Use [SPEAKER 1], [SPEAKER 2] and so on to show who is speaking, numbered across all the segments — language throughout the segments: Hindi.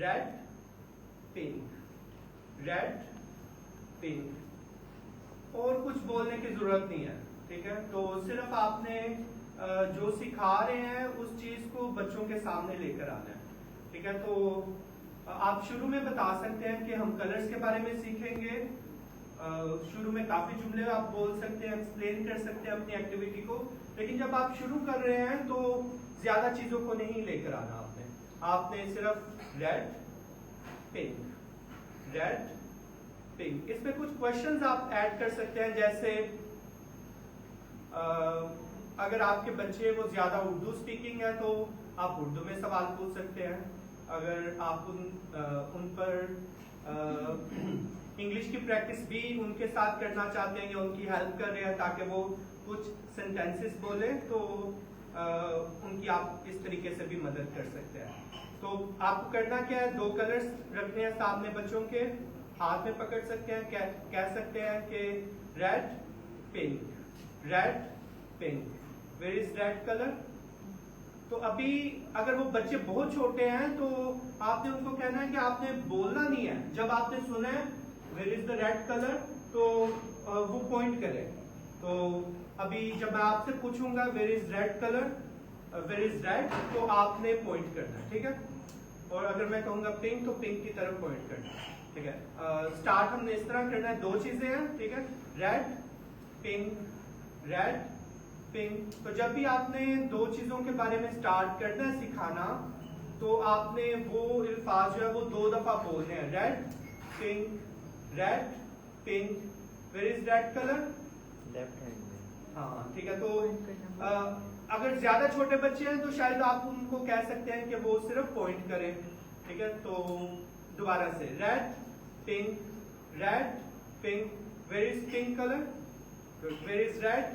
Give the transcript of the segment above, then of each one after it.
[SPEAKER 1] रेड पिंक, रेड पिंक, और कुछ बोलने की जरूरत नहीं है, ठीक है। तो सिर्फ आपने जो सिखा रहे हैं उस चीज को बच्चों के सामने लेकर आना है, ठीक है। तो आप शुरू में बता सकते हैं कि हम कलर्स के बारे में सीखेंगे। शुरू में काफी जुमले आप बोल सकते हैं, एक्सप्लेन कर सकते हैं अपनी एक्टिविटी को, लेकिन जब आप शुरू कर रहे हैं तो ज्यादा चीजों को नहीं लेकर आना आपने सिर्फ रेड पिंक, रेड पिंक। इसमें कुछ क्वेश्चंस आप ऐड कर सकते हैं, जैसे अगर आपके बच्चे वो ज्यादा उर्दू स्पीकिंग है तो आप उर्दू में सवाल पूछ सकते हैं। अगर आप उन पर इंग्लिश की प्रैक्टिस भी उनके साथ करना चाहते हैं या उनकी हेल्प कर रहे हैं ताकि वो कुछ सेंटेंसेस बोले, तो उनकी आप इस तरीके से भी मदद कर सकते हैं। तो आपको करना क्या है, 2 कलर्स रखने हैं सामने बच्चों के, हाथ में पकड़ सकते हैं, कह सकते हैं कि red pink, red pink, where is red colour. तो अभी अगर वो बच्चे बहुत छोटे हैं तो आपने उनको कहना है कि आपने बोलना नहीं है, जब आपने सुना है where is the red colour तो वो पॉइंट करें। तो अभी जब मैं आपसे पूछूंगा where is red colour, where is red, तो आपने पॉइंट करना है, ठीक है। और अगर मैं कहूंगा पिंक तो पिंक की तरफ पॉइंट करना है, ठीक है। स्टार्ट हमने इस तरह करना है, 2 चीजें हैं, ठीक है, रेड पिंक, रेड पिंक। तो जब भी आपने 2 चीजों के बारे में स्टार्ट करना है सिखाना, तो आपने वो अल्फाज जो है वो 2 दफा बोलने हैं, red pink, red pink, where is red colour,
[SPEAKER 2] left hand में।
[SPEAKER 1] हाँ, ठीक है। तो अगर ज्यादा छोटे बच्चे हैं तो शायद आप उनको कह सकते हैं कि वो सिर्फ पॉइंट करें, ठीक है। तो दोबारा से red pink, red pink, where is pink colour, where is red,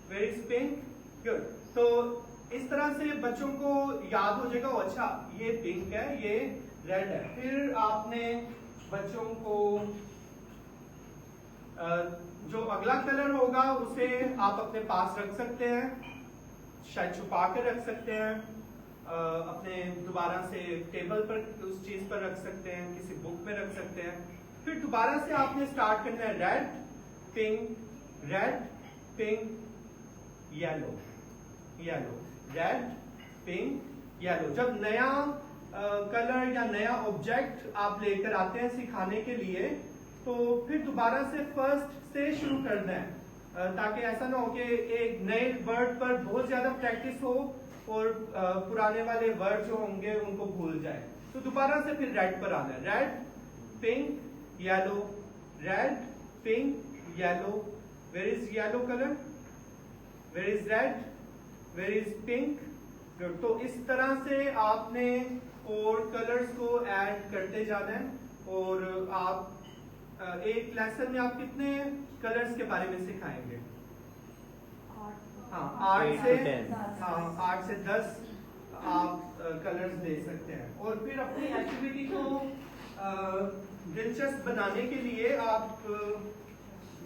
[SPEAKER 1] where is pink, good. तो इस तरह से बच्चों को याद हो जाएगा, अच्छा ये पिंक है, ये रेड है। फिर आपने बच्चों को जो अगला कलर होगा उसे आप अपने पास रख सकते हैं, शायद छुपा कर रख सकते हैं, अपने दोबारा से टेबल पर उस चीज पर रख सकते हैं, किसी बुक में रख सकते हैं। फिर दोबारा से आपने स्टार्ट करना है red pink, red pink, yellow, yellow, red pink yellow. जब नया कलर या नया ऑब्जेक्ट आप लेकर आते हैं सिखाने के लिए, तो फिर दोबारा से फर्स्ट से शुरू करना है, ताकि ऐसा ना हो कि एक नए वर्ड पर बहुत ज्यादा प्रैक्टिस हो और पुराने वाले वर्ड जो होंगे उनको भूल जाए। तो दोबारा से फिर रेड पर आना है, red pink yellow, red pink yellow, where is yellow colour, where is red, where is pink, good. तो इस तरह से आपने और कलर्स को ऐड करते जाना है, और आप एक लेसन में आप कितने कलर्स के बारे में सिखाएंगे? हाँ, 8 से 10 आप कलर्स दे सकते हैं। और फिर अपनी एक्टिविटी को दिलचस्प बनाने के लिए आप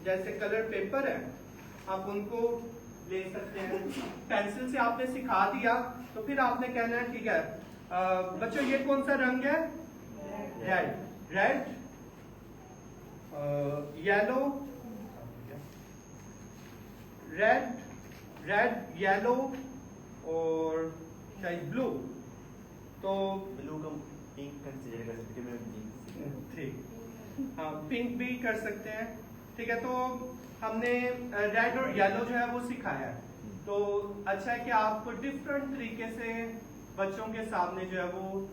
[SPEAKER 1] जैसे कलर पेपर है आप उनको ले सकते हैं, पेंसिल से आपने सिखा दिया तो फिर आपने कहना है ठीक है बच्चों ये कौन सा रंग है? Red, red, yellow, red, red, yellow और शायद ब्लू। तो
[SPEAKER 2] ब्लू को पिंक कंसीडर कर सकते हैं,
[SPEAKER 1] ठीक, हाँ पिंक भी कर सकते हैं, ठीक है। तो हमने रेड और येलो जो है वो सिखाया है। तो अच्छा है कि आप डिफरेंट तरीके से बच्चों के सामने जो है वो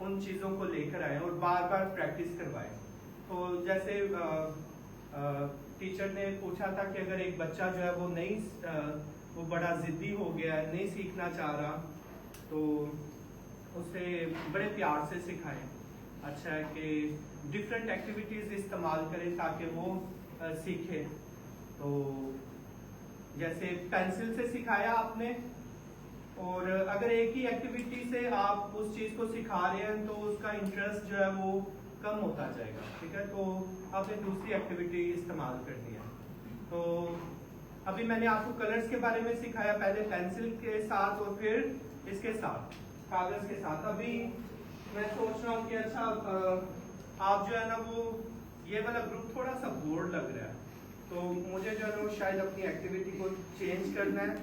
[SPEAKER 1] उन चीजों को लेकर आए और बार बार प्रैक्टिस करवाएं। तो जैसे टीचर ने पूछा था कि अगर एक बच्चा जो है वो वो बड़ा जिद्दी हो गया है, नहीं सीखना चाह रहा, तो उसे बड़े प्यार से सिखाएं। अच्छा है कि डिफरेंट एक्टिविटीज इस्तेमाल करें ताकि वो सीखे। तो जैसे पेंसिल से सिखाया आपने, और अगर एक ही एक्टिविटी से आप उस चीज को सिखा रहे हैं तो उसका इंटरेस्ट जो है वो कम होता जाएगा, ठीक है। तो आपने दूसरी एक्टिविटी इस्तेमाल करनी है। तो अभी मैंने आपको कलर्स के बारे में सिखाया, पहले पेंसिल के साथ और फिर इसके साथ कागज के साथ। अभी मैं सोच रहा हूँ कि अच्छा आप जो है ना वो ये वाला ग्रुप थोड़ा सा बोर्ड लग रहा है, तो मुझे जो है ना वो शायद अपनी एक्टिविटी को चेंज करना है।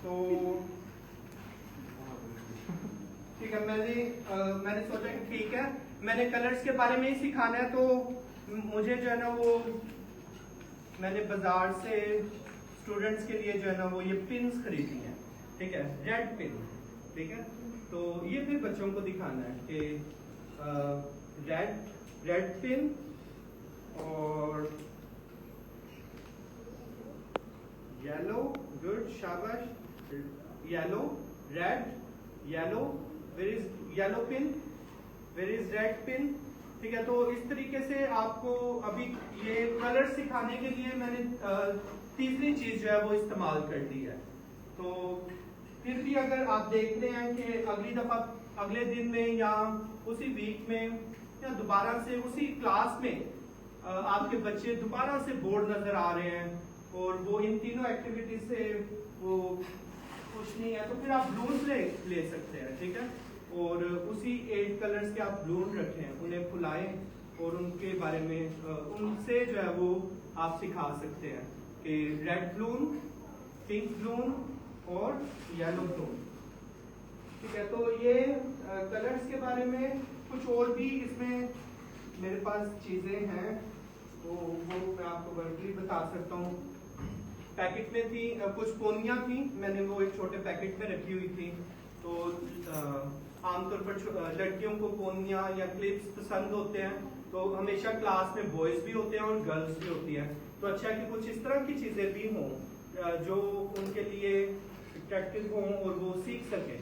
[SPEAKER 1] तो ठीक है, मैंने सोचा कि ठीक है, मैंने कलर्स के बारे में ही सिखाना है, तो मुझे जो है ना वो मैंने बाजार से स्टूडेंट्स के लिए जो है ना वो ये पिन्स खरीदी हैं, ठीक है, रेड पिन, ठीक है। तो ये फिर बच्चों को दिखाना है कि रेड पिन और येलो, गुड, शाबाश, yellow, red, yellow, where is yellow pin, where is red pin, ठीक है। तो इस तरीके से आपको अभी ये कलर सिखाने के लिए मैंने तीसरी चीज जो है वो इस्तेमाल कर दी है। तो फिर भी अगर आप देखते हैं कि अगली दफा अगले दिन में या उसी वीक में या दोबारा से उसी क्लास में आपके बच्चे दोबारा से बोर्ड नजर आ रहे हैं और वो इन तीनों एक्टिविटी से वो कुछ नहीं है, तो फिर आप ब्लून्स ले सकते हैं, ठीक है। और उसी 8 कलर्स के आप ब्लून रखें, उन्हें फुलाएं और उनके बारे में उनसे जो है वो आप सिखा सकते हैं कि रेड ब्लून, पिंक ब्लून और येलो ब्लून, ठीक है। तो ये कलर्स के बारे में कुछ और भी इसमें मेरे पास चीजें हैं, तो वो मैं आपको वर्बली बता सकता हूँ। पैकेट में थी कुछ पोनियां थी, मैंने वो एक छोटे पैकेट में रखी हुई थी। तो आमतौर पर लड़कियों को पोनियां या क्लिप्स पसंद होते हैं, तो हमेशा क्लास में बॉयज भी होते हैं और गर्ल्स भी होती हैं, तो अच्छा कि कुछ इस तरह की चीजें भी हों जो उनके लिए अट्रैक्टिव हों और वो सीख सके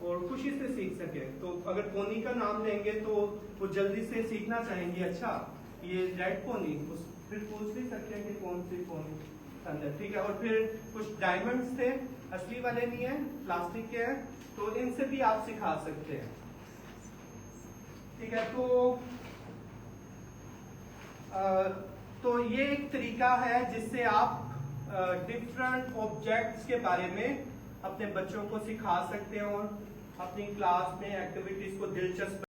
[SPEAKER 1] और खुशी से सीख सके। तो अगर पोनी का नाम लेंगे तो वो जल्दी से सीखना चाहेंगे, अच्छा ये रेड पोनी, फिर पूछ भी सकते हैं कि कौन सी पोनी पसंद है, ठीक है। और फिर कुछ डायमंड्स थे, असली वाले नहीं है, प्लास्टिक के हैं, तो इनसे भी आप सिखा सकते हैं, ठीक है। तो ये एक तरीका है जिससे आप डिफरेंट ऑब्जेक्ट्स के बारे में अपने बच्चों को सिखा सकते हैं और अपनी क्लास में एक्टिविटीज को दिलचस्प